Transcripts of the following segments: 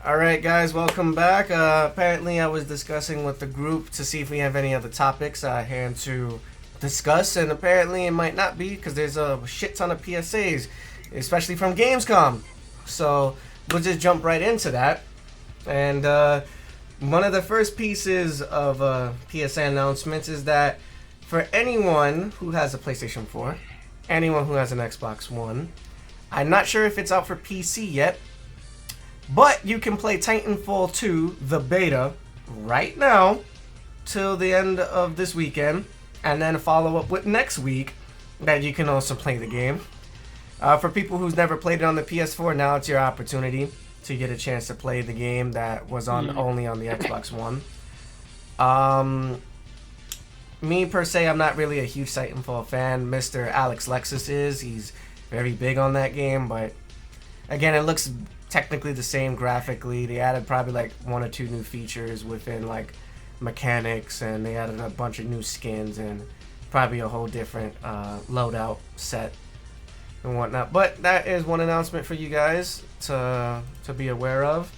Alright guys, welcome back. Apparently I was discussing with the group to see if we have any other topics here to discuss, and apparently it might not be because there's a shit ton of PSAs, especially from Gamescom. So we'll just jump right into that. And one of the first pieces of PSA announcements is that for anyone who has a PlayStation 4, anyone who has an Xbox One, I'm not sure if it's out for PC yet, but you can play Titanfall 2, the beta, right now till the end of this weekend, and then follow up with next week that you can also play the game. For people who's never played it on the PS4, now it's your opportunity to get a chance to play the game that was on only on the Xbox One. Me per se, I'm not really a huge Titanfall fan. Mr. Alex Lexus is. He's very big on that game, but again, it looks technically the same graphically. They added probably like one or two new features within like mechanics, and they added a bunch of new skins and probably a whole different loadout set and whatnot. But that is one announcement for you guys to be aware of.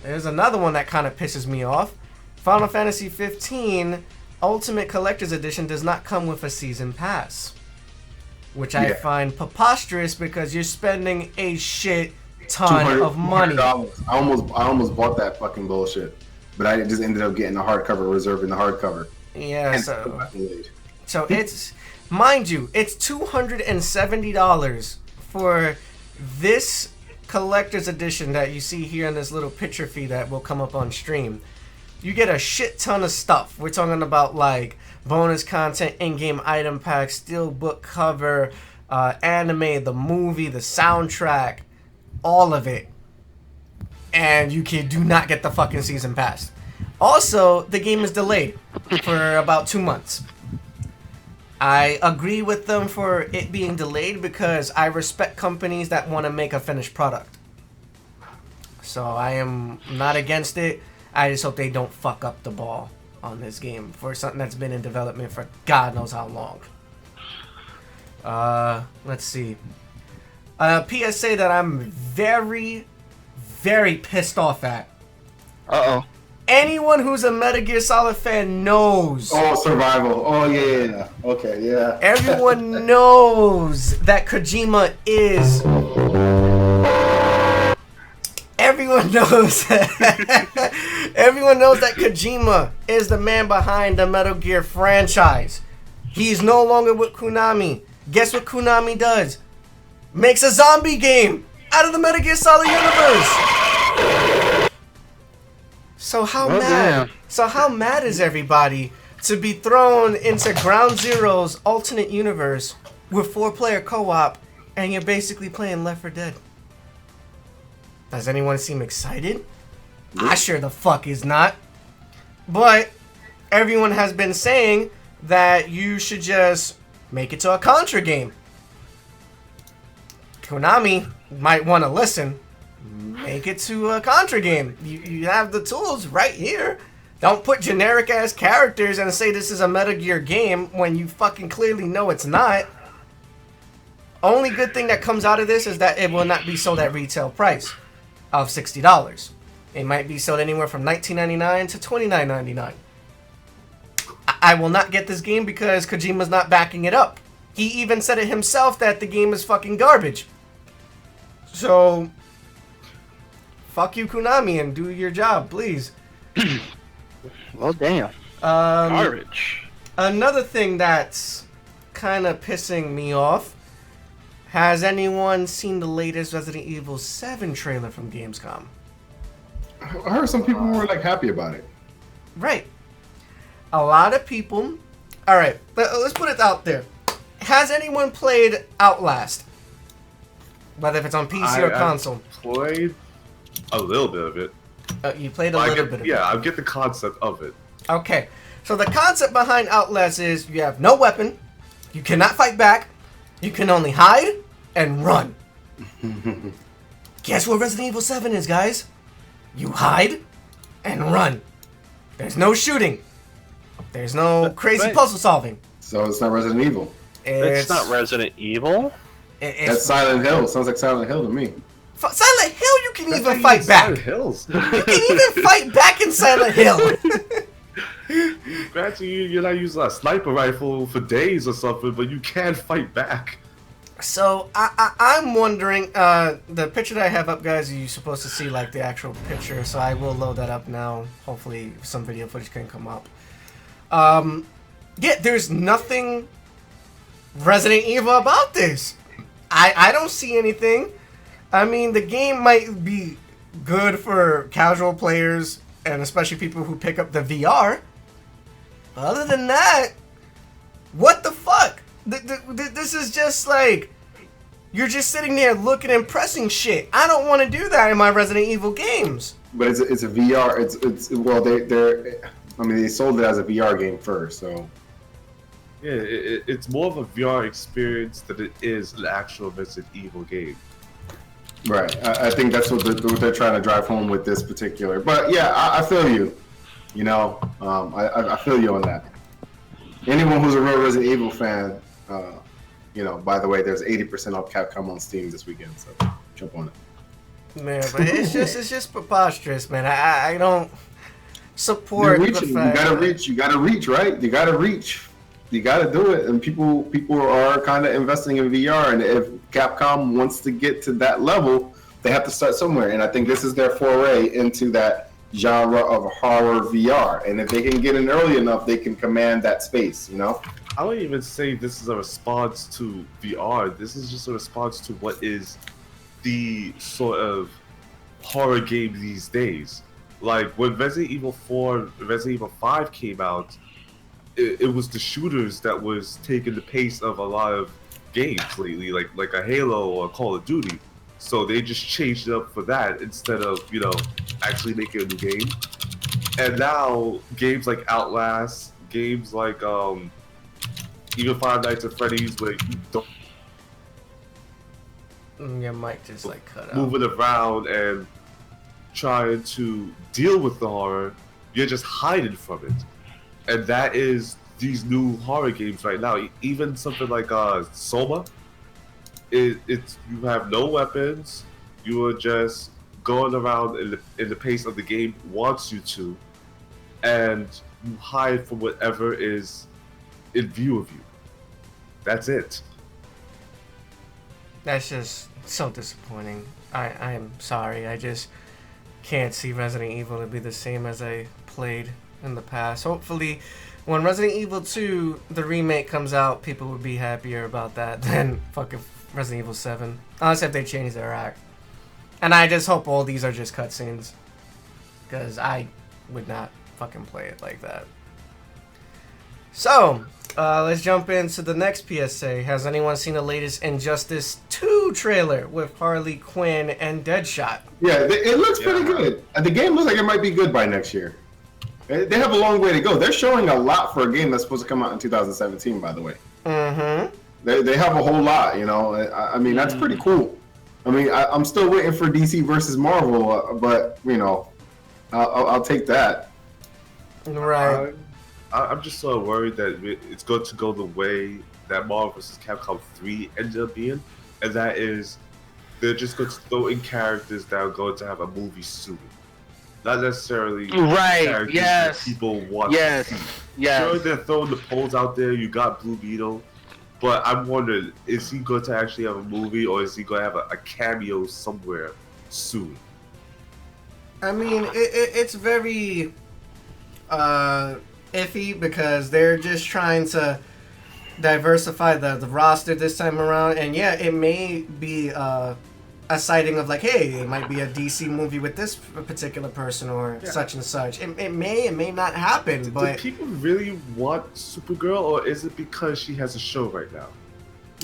There's another one that kind of pisses me off. Final Fantasy 15 Ultimate Collector's Edition does not come with a season pass, which I find preposterous because you're spending a shit ton of money. I almost bought that fucking bullshit, but I just ended up getting the hardcover, reserving the hardcover. Yeah, so it's, mind you, it's $270 for this collector's edition that you see here in this little picture feed that will come up on stream. You get a shit ton of stuff. We're talking about like bonus content, in-game item packs, steelbook cover, anime, the movie, the soundtrack, all of it. And you do not get the fucking season pass. Also, the game is delayed for about 2 months. I agree with them for it being delayed because I respect companies that want to make a finished product. So I am not against it. I just hope they don't fuck up the ball on this game for something that's been in development for God knows how long. Let's see. PSA that I'm very, very pissed off at. Uh-oh. Anyone who's a Metal Gear Solid fan knows. Oh, survival. Oh, yeah. Okay, yeah. Everyone knows that Kojima is... Everyone knows that Kojima is the man behind the Metal Gear franchise. He's no longer with Konami. Guess what Konami does? Makes a zombie game out of the Metal Gear Solid universe. So how mad is everybody to be thrown into Ground Zero's alternate universe with 4-player co-op, and you're basically playing Left 4 Dead? Does anyone seem excited? I sure the fuck is not. But everyone has been saying that you should just make it to a Contra game. Konami might want to listen. Make it to a Contra game. You have the tools right here. Don't put generic ass characters and say this is a Metal Gear game when you fucking clearly know it's not. Only good thing that comes out of this is that it will not be sold at retail price of $60. It might be sold anywhere from $19.99 to $29.99. I will not get this game because Kojima's not backing it up. He even said it himself that the game is fucking garbage. So, fuck you, Konami, and do your job, please. Well, damn. Garbage. Another thing that's kind of pissing me off. Has anyone seen the latest Resident Evil 7 trailer from Gamescom? I heard some people were like happy about it. Right. A lot of people. Alright, let's put it out there. Has anyone played Outlast? Whether if it's on PC or console. I played a little bit of it. You played a little bit of it. Yeah, I get the concept of it. Okay. So the concept behind Outlast is you have no weapon, you cannot fight back, you can only hide and run. Guess what Resident Evil 7 is, guys? You hide and run. There's no shooting. There's no crazy puzzle solving. So it's not Resident Evil. It's not Resident Evil? That's Silent Hill. Sounds like Silent Hill to me. Silent Hill, you can even fight back. Silent Hills. You can even fight back in Silent Hill. Granted, you're not using a sniper rifle for days or something, but you can fight back. So I'm wondering, the picture that I have up, guys, you're supposed to see like the actual picture, so I will load that up now. Hopefully some video footage can come up. Yeah, there's nothing Resident Evil about this. I don't see anything. I mean, the game might be good for casual players, and especially people who pick up the VR. Other than that, what the fuck? This is just like, you're just sitting there looking and pressing shit. I don't want to do that in my Resident Evil games. But it's a VR. They sold it as a VR game first, so. Yeah, it's more of a VR experience than it is an actual Resident Evil game. Right. I think that's what they're trying to drive home with this particular. But yeah, I feel you. You know, I feel you on that. Anyone who's a real Resident Evil fan, you know, by the way, there's 80% off Capcom on Steam this weekend, so jump on it. Man, but it's just preposterous, man. I don't support the fact. You gotta reach, right? You gotta reach. You gotta do it, and people are kind of investing in VR, and if Capcom wants to get to that level, they have to start somewhere, and I think this is their foray into that genre of horror VR, and if they can get in early enough, they can command that space, you know? I don't even say this is a response to VR. This is just a response to what is the sort of horror game these days. Like when Resident Evil 4, Resident Evil 5 came out, it was the shooters that was taking the pace of a lot of games lately, like a Halo or a Call of Duty. So they just changed it up for that instead of, you know, actually making a new game. And now games like Outlast, games like even Five Nights at Freddy's, where you don't your mic just like cut out. Moving around and trying to deal with the horror, you're just hiding from it. And that is these new horror games right now. Even something like Soma, it's you have no weapons. You are just going around in the pace of the game wants you to, and you hide from whatever is in view of you. That's it. That's just so disappointing. I am sorry. I just can't see Resident Evil to be the same as I played in the past. Hopefully, when Resident Evil 2, the remake, comes out, people would be happier about that than fucking Resident Evil 7. Honestly, if they change their act. And I just hope all these are just cutscenes. Because I would not fucking play it like that. So, let's jump into the next PSA. Has anyone seen the latest Injustice 2 trailer with Harley Quinn and Deadshot? Yeah, it looks pretty good. The game looks like it might be good by next year. They have a long way to go. They're showing a lot for a game that's supposed to come out in 2017, by the way. Mm-hmm. They have a whole lot, you know. I mean, that's pretty cool. I mean, I'm still waiting for DC versus Marvel, but, you know, I'll take that. Right. I'm just so worried that it's going to go the way that Marvel vs. Capcom 3 ended up being, and that is they're just going to throw in characters that are going to have a movie soon. Not necessarily characters that people want to see. Sure, they're throwing the polls out there, you got Blue Beetle, but I'm wondering, is he going to actually have a movie, or is he going to have a cameo somewhere soon? I mean, it's very iffy because they're just trying to diversify the roster this time around, and yeah, it may be a sighting of like, hey, it might be a DC movie with this particular person or such and such. It may not happen, but do people really want Supergirl, or is it because she has a show right now?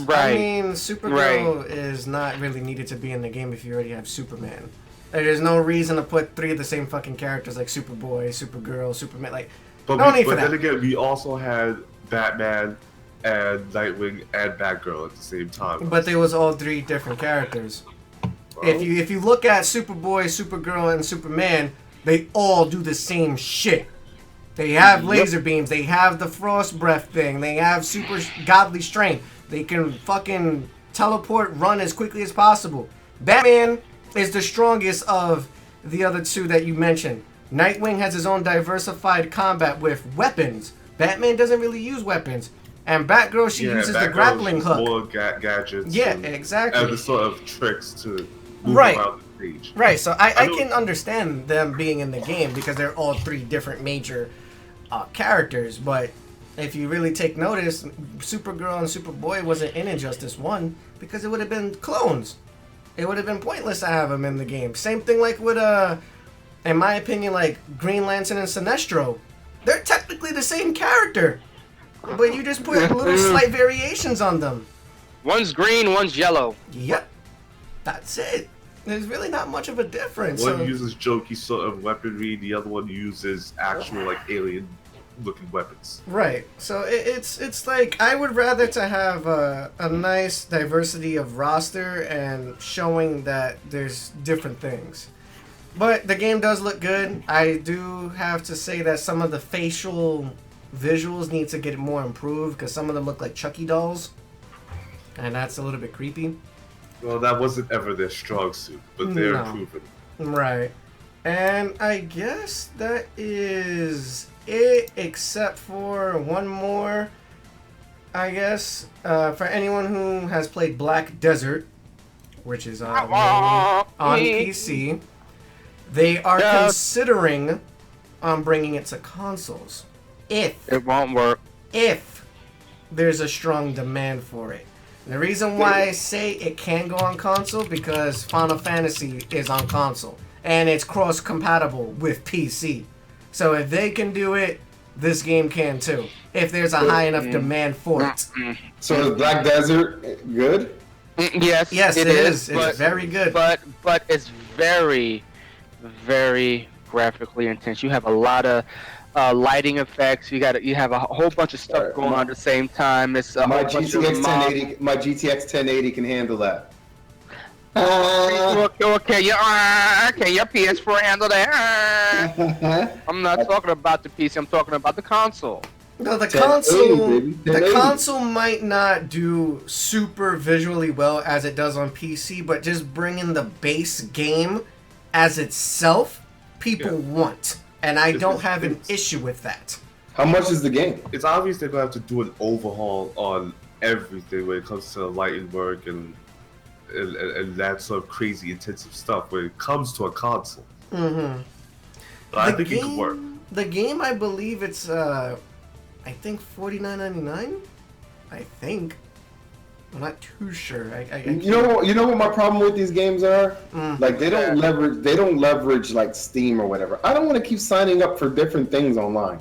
Right. I mean, Supergirl is not really needed to be in the game if you already have Superman. There's no reason to put three of the same fucking characters like Superboy, Supergirl, Superman. Like, but then again, we also had Batman and Nightwing and Batgirl at the same time. But there was all three different characters. Well, if you look at Superboy, Supergirl, and Superman, they all do the same shit. They have laser beams. They have the frost breath thing. They have super godly strength. They can fucking teleport, run as quickly as possible. Batman is the strongest of the other two that you mentioned. Nightwing has his own diversified combat with weapons. Batman doesn't really use weapons. And Batgirl, she uses the grappling hook. More gadgets. Yeah, exactly. And the sort of tricks to move around the stage. Right, so I can understand them being in the game because they're all three different major characters. But if you really take notice, Supergirl and Superboy wasn't in Injustice 1 because it would have been clones. It would have been pointless to have them in the game. Same thing like with, in my opinion, like Green Lantern and Sinestro. They're technically the same character. But you just put little slight variations on them. One's green, one's yellow. Yep. That's it. There's really not much of a difference. One uses jokey sort of weaponry, the other one uses actual like alien looking weapons. Right. So it's like I would rather to have a nice diversity of roster and showing that there's different things. But the game does look good. I do have to say that some of the facial visuals need to get more improved because some of them look like Chucky dolls, and that's a little bit creepy. Well, that wasn't ever their strong suit, but they're improving. Right. And I guess that is it, except for one more. I guess for anyone who has played Black Desert, which is on PC, they are considering bringing it to consoles. If it won't work. If there's a strong demand for it. And the reason why I say it can go on console because Final Fantasy is on console and it's cross-compatible with PC. So if they can do it, this game can too. If there's a high enough demand for it. So is Black Desert good? Yes, it is. It's very good. But it's very, very graphically intense. You have a lot of lighting effects. You have a whole bunch of stuff going on at the same time. It's my GTX 1080. My GTX 1080 can handle that. Okay, your PS4 handle that. I'm not talking about the PC. I'm talking about the console. No, the console might not do super visually well as it does on PC, but just bringing the base game as itself, people want. And I don't have an issue with that. How much is the game? It's obvious they're going to have to do an overhaul on everything when it comes to lighting work and that sort of crazy intensive stuff when it comes to a console. Mm-hmm. But I think it could work. The game, I believe it's, I think $49.99? I think. I'm not too sure. You know what my problem with these games are? Like they don't leverage like Steam or whatever. I don't want to keep signing up for different things online.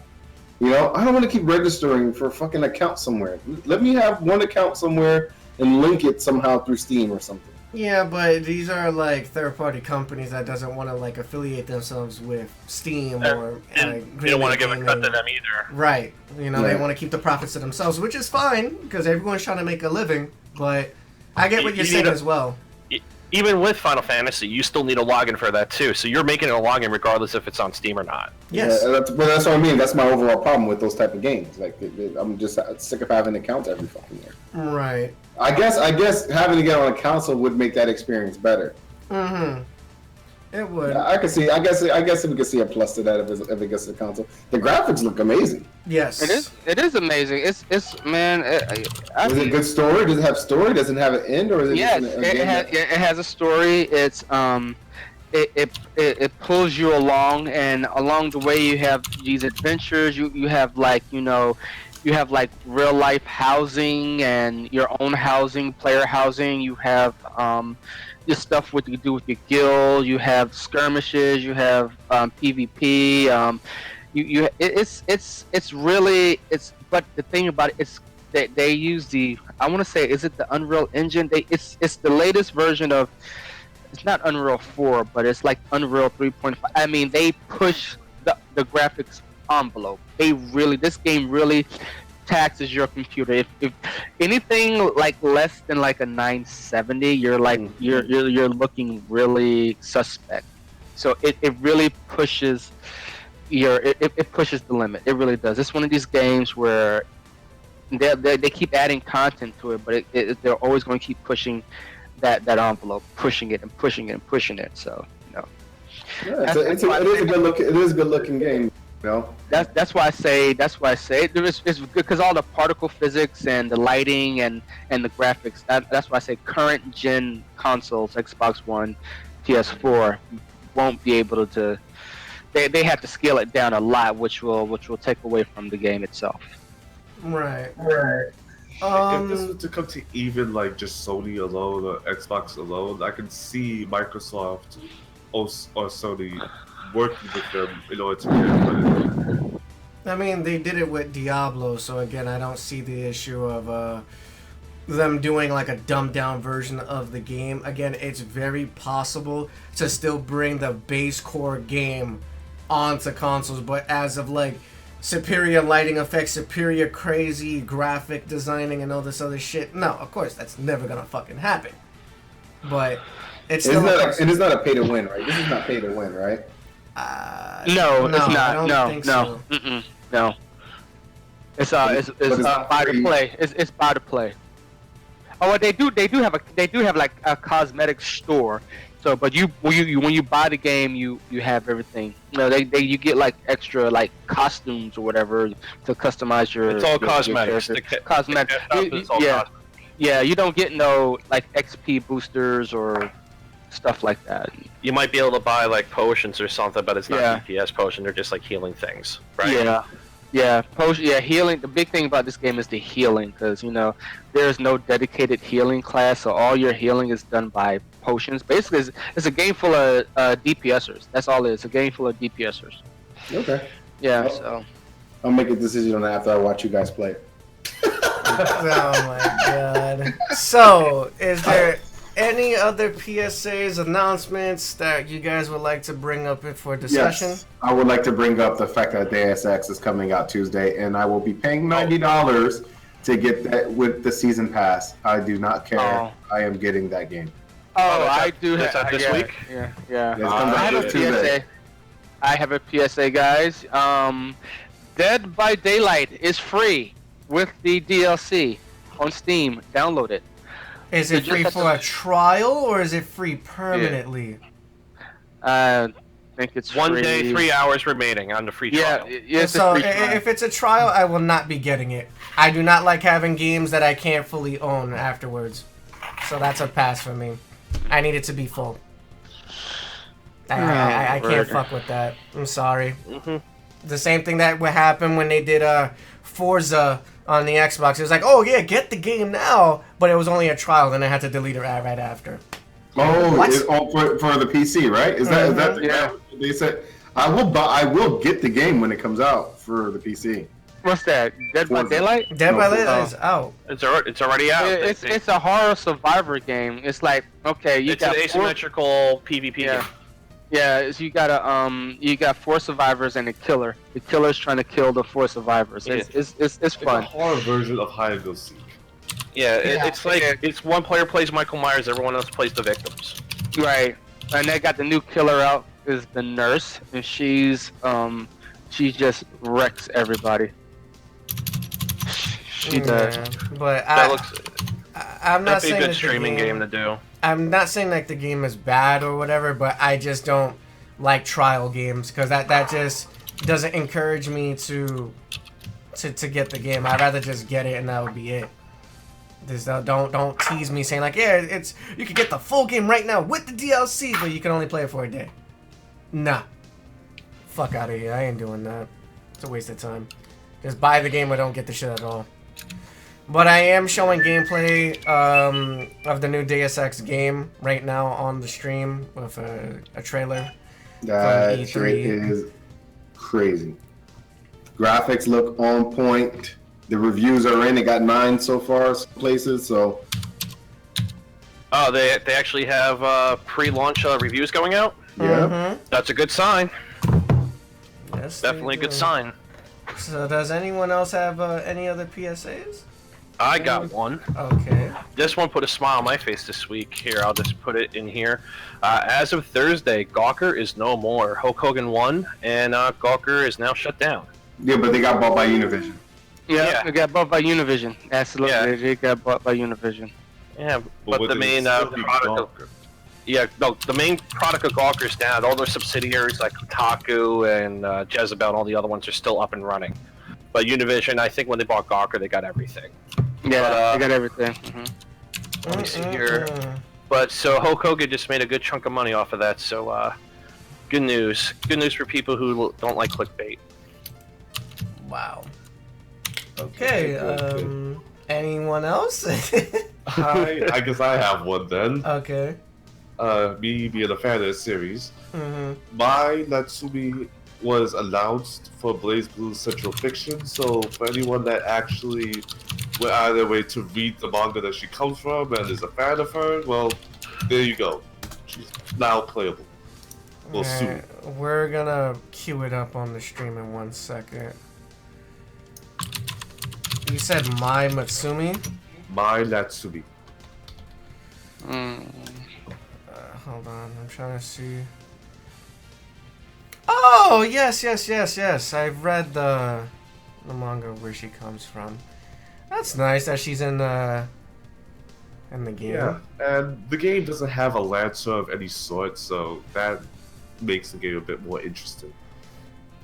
You know, I don't want to keep registering for a fucking account somewhere. Let me have one account somewhere and link it somehow through Steam or something. Yeah, but these are like third-party companies that doesn't want to like affiliate themselves with Steam or they don't want to give a cut to them either. Right. You know, they want to keep the profits to themselves, which is fine because everyone's trying to make a living. But I get what you're saying as well. Even with Final Fantasy, you still need a login for that too. So you're making a login regardless if it's on Steam or not. Yes. Yeah, that's what I mean. That's my overall problem with those type of games. Like, I'm just sick of having accounts every fucking year. Right. I guess having to get on a console would make that experience better. Mm-hmm. It would. I guess we could see a plus to that if it gets to the console. The graphics look amazing. Yes. It is amazing. It's man. Is it a good story? Does it have story? Does it have an end, or is it? Yes, it has a story. It's it pulls you along, and along the way you have these adventures. You have like you have like real life housing and your own housing, player housing. You have your stuff what you do with your guild. You have skirmishes. You have PvP. It's really. But the thing about it is they use the, I want to say, is it the Unreal Engine? It's the latest version of. It's not Unreal 4, but it's like Unreal 3.5. I mean, they push the graphics envelope. This game really taxes your computer. If anything like less than like a 970, you're like you're looking really suspect. So it really pushes it pushes the limit. It really does. It's one of these games where they keep adding content to it, but they're always going to keep pushing that envelope, pushing it and pushing it and pushing it. So Yeah, it is a good look. It is a good looking game. You know. that's why I say it's good because all the particle physics and the lighting and the graphics. That's why I say current gen consoles, Xbox One, PS4, won't be able to. They have to scale it down a lot, which will take away from the game itself. Right. If this was to come to even like just Sony alone or Xbox alone, I can see Microsoft or Sony working with them in order to get it. I mean, they did it with Diablo, so again, I don't see the issue of them doing like a dumbed down version of the game. Again, it's very possible to still bring the base core game onto consoles, but as of like superior lighting effects, superior crazy graphic designing and all this other shit, no, of course, that's never gonna fucking happen. But it's still it is not a pay to win, right? This is not pay to win, right? No, it's not. I don't No, think no, so. no. It's buy to play. It's buy to play. Oh, well, they do have like a cosmetic store. So, but when you buy the game, you have everything. You know, you get like extra like costumes or whatever to customize your. It's all cosmetics. Cosmetics. Yeah, you don't get no like XP boosters or stuff like that. You might be able to buy like potions or something, but it's not DPS potion. They're just like healing things, right? Healing. The big thing about this game is the healing, because there's no dedicated healing class, so all your healing is done by potions. Basically, it's a game full of DPSers. That's all it is. A game full of DPSers. Okay. Yeah. Well, so I'll make a decision on that after I watch you guys play. Oh my god. So, is there any other PSAs, announcements that you guys would like to bring up for discussion? Yes, I would like to bring up the fact that Deus Ex is coming out Tuesday, and I will be paying $90 to get that with the season pass. I do not care. Oh. I am getting that game. I do. Is that this week? Yeah. It's coming I out have a Tuesday. PSA. I have a PSA, guys. Dead by Daylight is free with the DLC on Steam. Download it. Is it free for a trial or is it free permanently? I think it's One free. day, 3 hours remaining on the free trial. It's So a free trial. if it's a trial, I will not be getting it. I do not like having games that I can't fully own afterwards. So that's a pass for me. I need it to be full. I can't fuck with that. I'm sorry. The same thing that would happen when they did Forza on the Xbox. It was like, oh yeah, get the game now, but it was only a trial, then I had to delete it right after. Oh, it's all for the PC, right? Is that they said I will get the game when it comes out for the PC. What's that? Dead by Daylight? Dead by Daylight is out. It's already out. It's a horror survivor game. It's like, okay, It's an asymmetrical PvP game. Yeah, so you got 4 survivors and a killer. The killer's trying to kill the 4 survivors. It's It's a fun. horror version of hide and go seek. It's like it's one player plays Michael Myers, everyone else plays the victims. Right. And they got the new killer out is the nurse, and she just wrecks everybody. She does. But I'm not that'd be saying a good that streaming game to do. I'm not saying like the game is bad or whatever, but I just don't like trial games because that just doesn't encourage me to get the game. I'd rather just get it and that would be it. Don't tease me saying like, yeah, you can get the full game right now with the DLC, but you can only play it for a day. Nah, fuck out of here. I ain't doing that. It's a waste of time. Just buy the game or don't get the shit at all. But I am showing gameplay of the new Deus Ex game right now on the stream with a trailer. That E3. shit is crazy. Graphics look on point. The reviews are in. It got 9 so far places. So. Oh, they actually have pre-launch reviews going out? Yeah. That's a good sign. Yes, Definitely a they good do. sign. So does anyone else have any other PSAs? I got one. Okay. This one put a smile on my face this week. Here, I'll just put it in here. As of Thursday, Gawker is no more. Hulk Hogan won, and Gawker is now shut down. Yeah, but they got bought by Univision. Yeah, they got bought by Univision. Absolutely, Yeah. they got bought by Univision. Yeah, but would the they main still be product of, Gawker? the main product of Gawker's now, all their subsidiaries like Kotaku and Jezebel and all the other ones are still up and running. But Univision, I think when they bought Gawker, they got everything. Yeah, But, they got everything. Let me see here. But so Hulk Hogan just made a good chunk of money off of that. So good news. Good news for people who don't like clickbait. Wow. Okay. Good. Anyone else? I guess I have one then. Okay. Me being a fan of the series, Mm-hmm. my Natsumi was announced for BlazBlue Central Fiction. So for anyone that actually went out of their way to read the manga that she comes from and is a fan of her, well, there you go. She's now playable. Well, soon. We're gonna queue it up on the stream in 1 second. You said My Matsumi? My Natsumi. Hold on, I'm trying to see. Oh, yes. I've read the manga where she comes from. That's nice that she's in the game. Yeah, and the game doesn't have a lancer of any sort, so that makes the game a bit more interesting.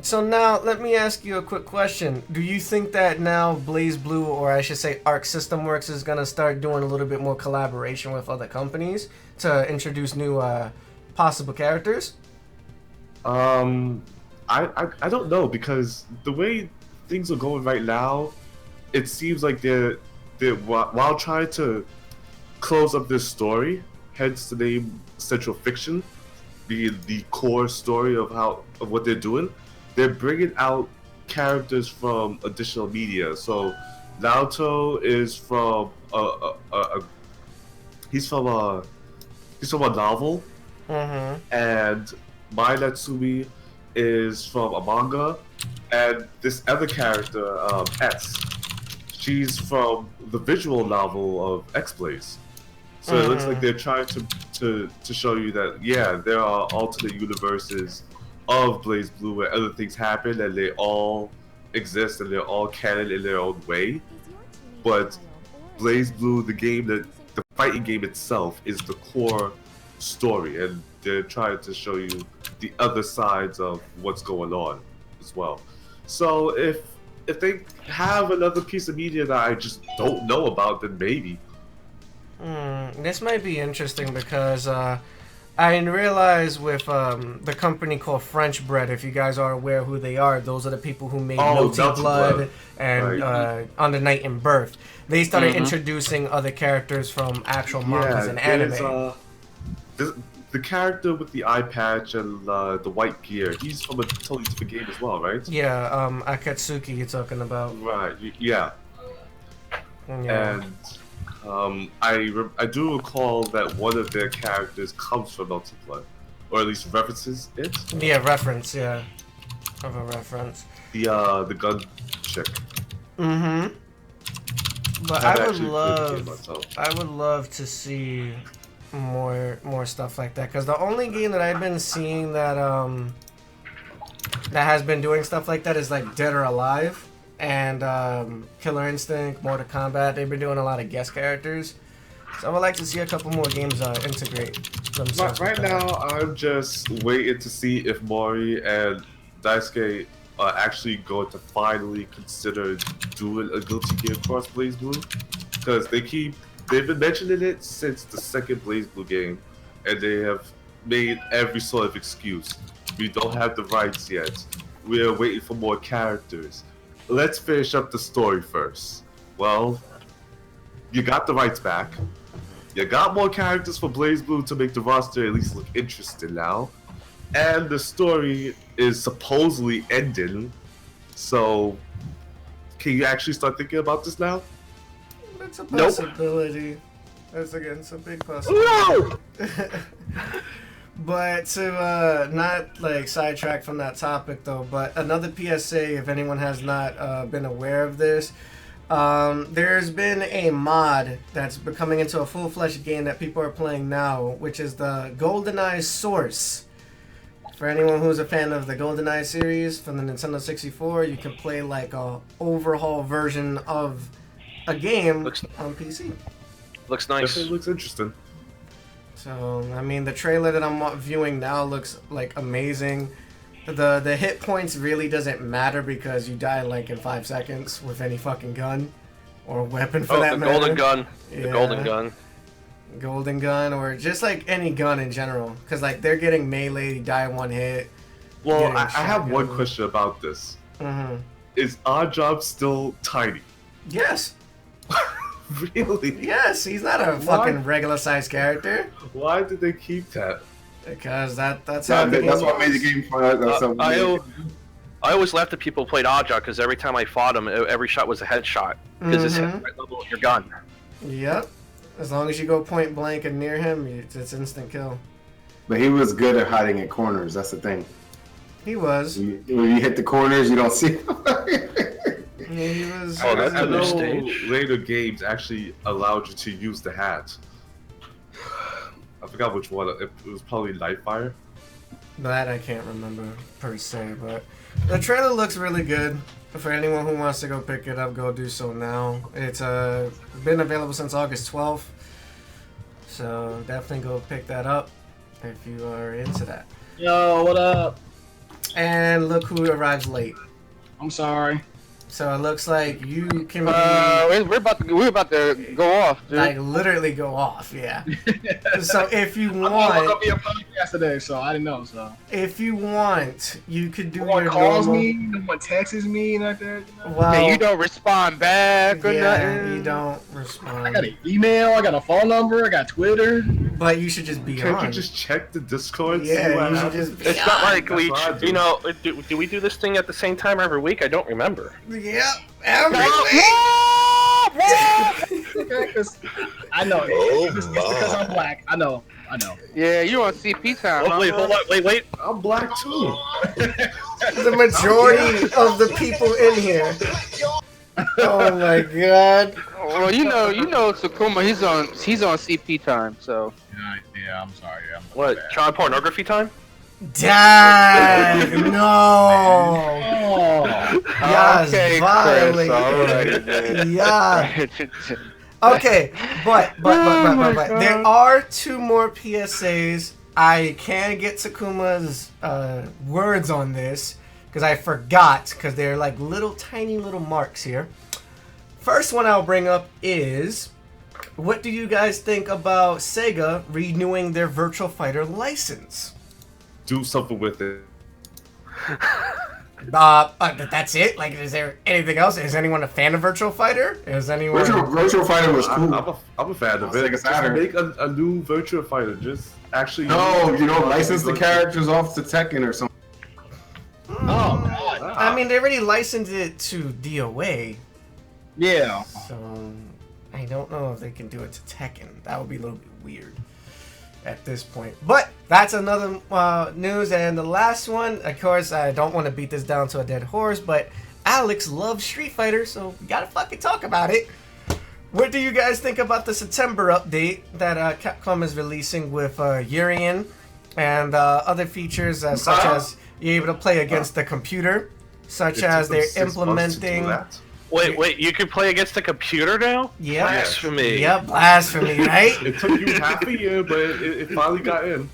So now, let me ask you a quick question. Do you think that now BlazBlue, or I should say Arc System Works, is going to start doing a little bit more collaboration with other companies to introduce new possible characters? I don't know, because the way things are going right now, it seems like they're while trying to close up this story, hence the name Central Fiction, being the core story of what they're doing, they're bringing out characters from additional media. So Naruto is from he's from a novel, and Mai Natsumi is from a manga, and this other character, S, she's from the visual novel of X-Blaze. So it looks like they're trying to show you that, yeah, there are alternate universes of BlazBlue where other things happen and they all exist and they're all canon in their own way. But BlazBlue, the fighting game itself, is the core story, and they're trying to show you the other sides of what's going on as well. So if they have another piece of media that I just don't know about, then maybe. This might be interesting because I realize with the company called French Bread, if you guys are aware who they are, those are the people who made Melty Blood and right. On the Night in Birth. They started introducing other characters from actual mangas and anime. The character with the eye patch and the white gear, he's from a totally different game as well, right? Yeah, Akatsuki you're talking about. Right, yeah. And I do recall that one of their characters comes from Melty Blood, or at least references it. Yeah, reference, yeah. Of a reference. The gun chick. But I would love to see more stuff like that, because the only game that I've been seeing that that has been doing stuff like that is like Dead or Alive and Killer Instinct, Mortal Kombat. They've been doing a lot of guest characters, so I would like to see a couple more games integrate themselves. Right now, I'm just waiting to see if Mori and Daisuke are actually going to finally consider doing a Guilty Gear cross BlazBlue, because they've been mentioning it since the second BlazBlue game, and they have made every sort of excuse. We don't have the rights yet. We are waiting for more characters. Let's finish up the story first. Well, you got the rights back. You got more characters for BlazBlue to make the roster at least look interesting now. And the story is supposedly ending. So, can you actually start thinking about this now? It's a possibility. That's against a big possibility. No! But to not like sidetrack from that topic though, but another PSA, if anyone has not been aware of this, there's been a mod that's becoming into a full-fledged game that people are playing now, which is the GoldenEye Source. For anyone who's a fan of the GoldenEye series from the Nintendo 64, you can play like a overhaul version of a game on PC. Looks nice. Definitely looks interesting. So, I mean, the trailer that I'm viewing now looks like amazing. The hit points really doesn't matter because you die like in 5 seconds with any fucking gun or weapon for Oh, that the matter. golden gun. The Yeah. golden gun. Golden gun or just like any gun in general. Because like they're getting melee, you die in one hit. Well, Getting I have one shotgun. question about this. Mm-hmm. Is Oddjob still tiny? Yes. Really? Yes, he's not a What? fucking regular sized character. Why did they keep that? Because that's how That's the game what made the works. game fun. That's what made it. I always laughed at people who played Oddjob because every time I fought him, every shot was a headshot because it's hit Mhm. right level with your gun. Yep. As long as you go point blank and near him, it's instant kill. But he was good at hiding in corners. That's the thing. He was. When you hit the corners, you don't see him. Yeah, he was. Oh, that's I a new know stage. later games actually allowed you to use the hat. I forgot which one. It was probably Nightfire. That I can't remember per se, but the trailer looks really good. For anyone who wants to go pick it up, go do so now. It's been available since August 12th, so definitely go pick that up if you are into that. Yo, what up? And look who arrives late. I'm sorry. So it looks like you can be We're about to go off, dude. like literally go off, yeah. So if you I'm gonna want, be a podcast today, so I didn't know. So if you want, you could do no one your calls normal. me, no one texts me, like that. You know? Well, And you don't respond back or yeah, nothing. you don't I respond. got an email, I got a phone number, I got Twitter. But you should just be Can't on. you just check the Discord? Yeah, see what you should happens? just- It's not like That's we, what I do. you know, do we do this thing at the same time every week? I don't remember. Yep, every Okay, 'cause I know it's just because I'm black. I know. Yeah, you on CP time? Oh, huh? wait, hold on, wait. I'm black too. The majority of the people in here. Oh my god. Well, you know, Sakuma, he's on CP time, so. Yeah, I'm sorry. What? Child pornography time? Dang, no. Oh, Yes, Okay, violated. Chris, alright, Yeah. Okay, but there are 2 more PSAs. I can get Takuma's words on this because I forgot because they're like tiny little marks here. First one I'll bring up is, what do you guys think about Sega renewing their Virtual Fighter license? Do something with it. That's it? Like, is there anything else? Is anyone a fan of Virtual Fighter? Is anyone... Virtual Fighter was cool. I'm a fan of Sega it. Just Saturn. make a new Virtua Fighter. Just actually. No, license the characters off to Tekken or something. oh God. I mean, they already licensed it to DOA, Yeah. so I don't know if they can do it to Tekken. That would be a little bit weird at this point. But that's another news. And the last one, of course, I don't want to beat this down to a dead horse, but Alex loves Street Fighter, so we gotta fucking talk about it. What do you guys think about the September update that Capcom is releasing with Urian and other features such as you're able to play against the computer, such It as took them they're 6 months to do implementing... that? Wait, you can play against the computer now? Yep. Blasphemy. Yep, blasphemy, right? It took you half a year, but it finally got in.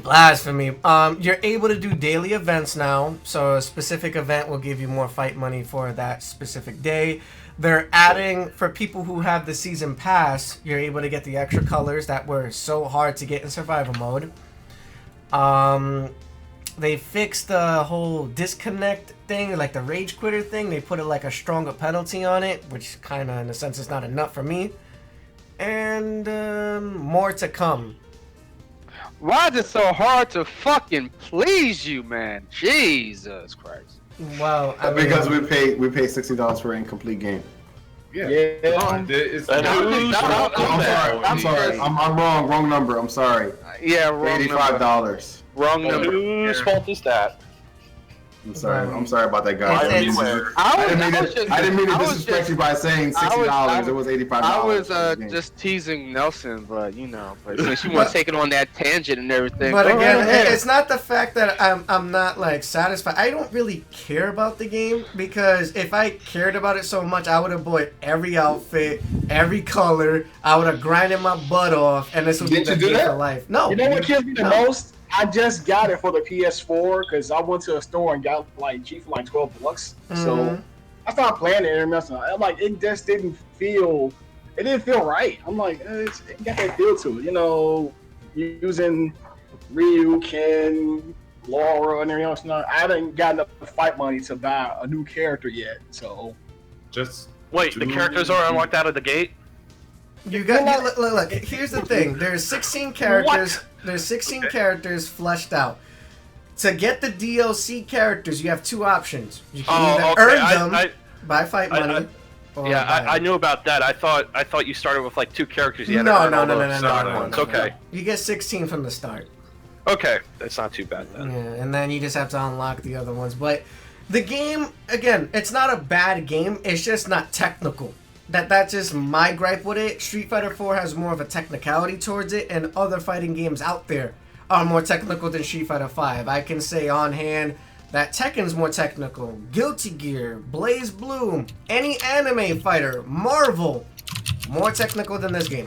Blasphemy. You're able to do daily events now, so a specific event will give you more fight money for that specific day. They're adding, for people who have the season pass, you're able to get the extra colors that were so hard to get in survival mode. They fixed the whole disconnect thing, like the rage quitter thing. They put like a stronger penalty on it, which kind of, in a sense, is not enough for me. And more to come. Why is it so hard to fucking please you, man? Jesus Christ. Well, I mean, Because we pay $60 for an incomplete game. Yeah. Yeah. It's And who's I'm sorry. I'm wrong. Wrong number. I'm sorry. Yeah, wrong number. $85. Wrong number. Whose fault is that? I'm sorry about that, guys. It's- I didn't mean to disrespect you by saying $60. It was $85. I was just teasing Nelson, but since you want to take it on that tangent and everything. But again, it's not the fact that I'm not like satisfied. I don't really care about the game, because if I cared about it so much, I would have bought every outfit, every color. I would have grinded my butt off, and this would be the game for life. No. You know what kills me the most? I just got it for the PS4 because I went to a store and got G for $12. Mm-hmm. So I started playing it and messing. I'm like, it just didn't feel right. I'm like, it got that feel to it, using Ryu, Ken, Laura, and everything else. I haven't got enough fight money to buy a new character yet. So just wait, the characters are unlocked out of the gate. You got look. Here's the thing. There's 16 characters. What? There's 16 characters fleshed out. To get the DLC characters, you have two options. You can either earn them by fight money. I knew about that. I thought you started with like 2 characters. You had No. Okay. You get 16 from the start. Okay, that's not too bad then. Yeah, and then you just have to unlock the other ones. But the game, again, it's not a bad game. It's just not technical. That's just my gripe with it. Street Fighter 4 has more of a technicality towards it, and other fighting games out there are more technical than Street Fighter 5. I can say on hand that Tekken's more technical. Guilty Gear, BlazBlue, any anime fighter, Marvel, more technical than this game.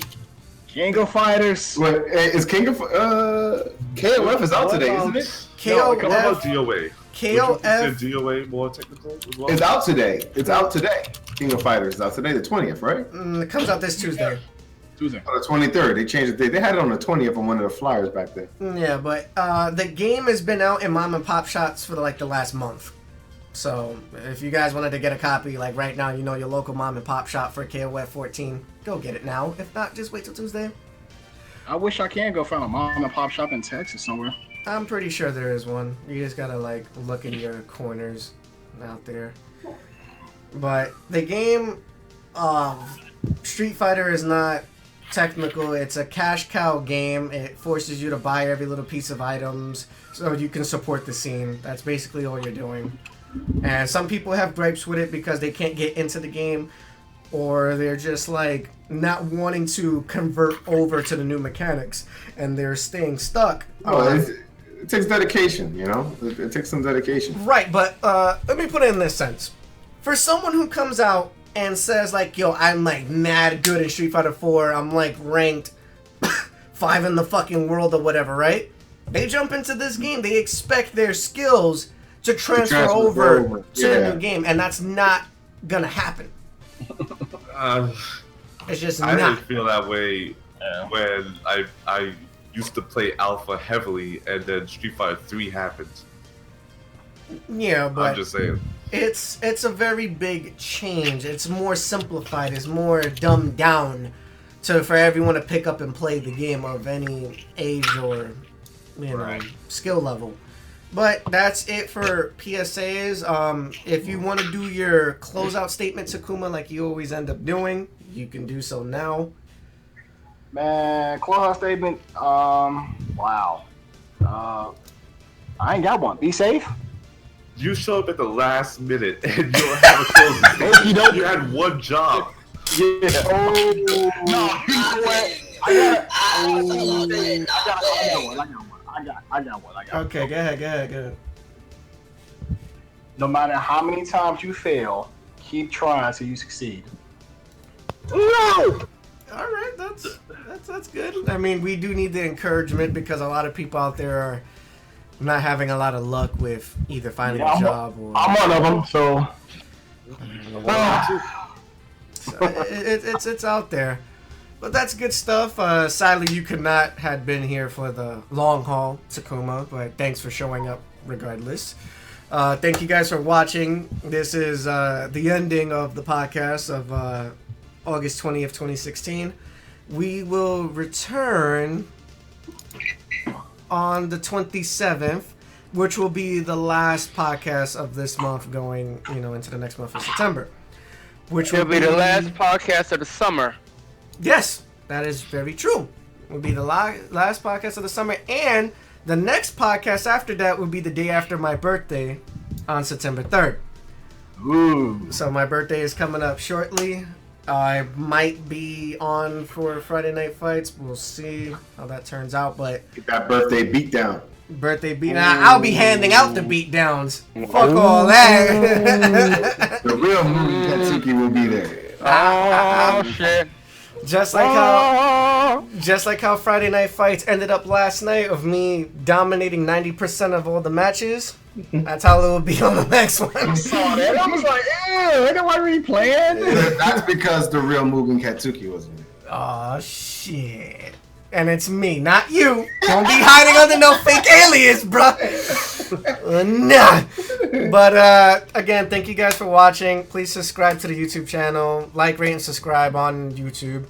King of Fighters. What is King of KOF is out today, isn't it? What about DOA? KOF. Would you DOA more technical as well? It's out today. King of Fighters is out today, the 20th, right? It comes out this Tuesday. On the 23rd. They changed it. They had it on the 20th on one of the flyers back there. Yeah, but the game has been out in mom and pop shops for the last month. So if you guys wanted to get a copy, right now, your local mom and pop shop for KOF 14, go get it now. If not, just wait till Tuesday. I wish I can go find a mom and pop shop in Texas somewhere. I'm pretty sure there is one. You just gotta look in your corners out there. But the game of Street Fighter is not technical. It's a cash cow game. It forces you to buy every little piece of items so you can support the scene. That's basically all you're doing. And some people have gripes with it because they can't get into the game, or they're just not wanting to convert over to the new mechanics, and they're staying stuck. It takes dedication, It takes some dedication. Right, but let me put it in this sense. For someone who comes out and says yo, I'm mad good in Street Fighter 4, I'm ranked 5 in the fucking world or whatever, right? They jump into this game, they expect their skills to transfer over to the new game, and that's not gonna happen. It's just I not. didn't feel that way when I used to play Alpha heavily, and then Street Fighter 3 happened. Yeah, but I'm just saying. It's a very big change. It's more simplified. It's more dumbed down for everyone to pick up and play the game of any age or skill level. But that's it for PSAs. If you want to do your closeout statement, Takuma, like you always end up doing, you can do so now. Man, closeout statement. Wow. I ain't got one. Be safe. You show up at the last minute and you don't have a closing statement. You had one job. Yeah. Oh. No, you know what? I got one. Okay, go ahead. No matter how many times you fail, keep trying till you succeed. No! Alright, that's good. I mean, we do need the encouragement because a lot of people out there are not having a lot of luck with either finding a job or... I'm one of them, so... It's out there. But that's good stuff. Sadly, you could not have been here for the long haul, Takuma, but thanks for showing up regardless. Thank you guys for watching. This is the ending of the podcast of August 20th, 2016. We will return on the 27th, which will be the last podcast of this month going, into the next month of September. Which will be the last podcast of the summer. Yes, that is very true. Will be the last podcast of the summer, and the next podcast after that will be the day after my birthday, on September 3rd. Ooh. So my birthday is coming up shortly. I might be on for Friday Night Fights. We'll see how that turns out. But Get that birthday beat down. birthday beat. I'll be handing out the beat downs. Fuck all that. The real movie Katsuki will be there. Oh shit! Just like how Friday Night Fights ended up last night of me dominating 90% of all the matches. That's how it will be on the next one. I saw that. I was like, ain't nobody really playing. That's because the real Mugen Katsuki wasn't there. Oh shit. And it's me, not you. Don't be hiding under no fake alias, bruh. Nah. But again, thank you guys for watching. Please subscribe to the YouTube channel. Like, rate, and subscribe on YouTube.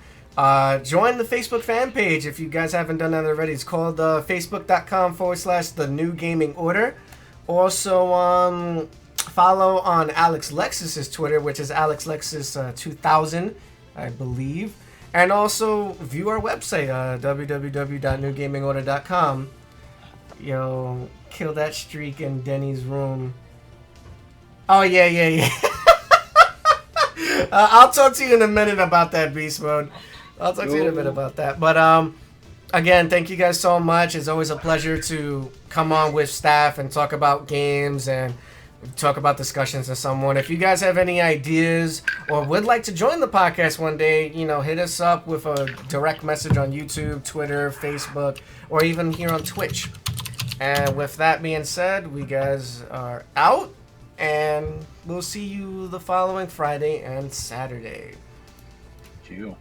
Join the Facebook fan page if you guys haven't done that already. It's called facebook.com/the Newgamingorder. Also, follow on Alex Lexus's Twitter, which is AlexLexus2000, I believe. And also view our website, www.newgamingorder.com. Yo, kill that streak in Denny's room. Oh, yeah. I'll talk to you in a minute about that, Beast Mode. I'll talk to you in a bit about that. But, again, thank you guys so much. It's always a pleasure to come on with staff and talk about games and talk about discussions with someone. If you guys have any ideas or would like to join the podcast one day, hit us up with a direct message on YouTube, Twitter, Facebook, or even here on Twitch. And with that being said, we guys are out, and we'll see you the following Friday and Saturday. Chill.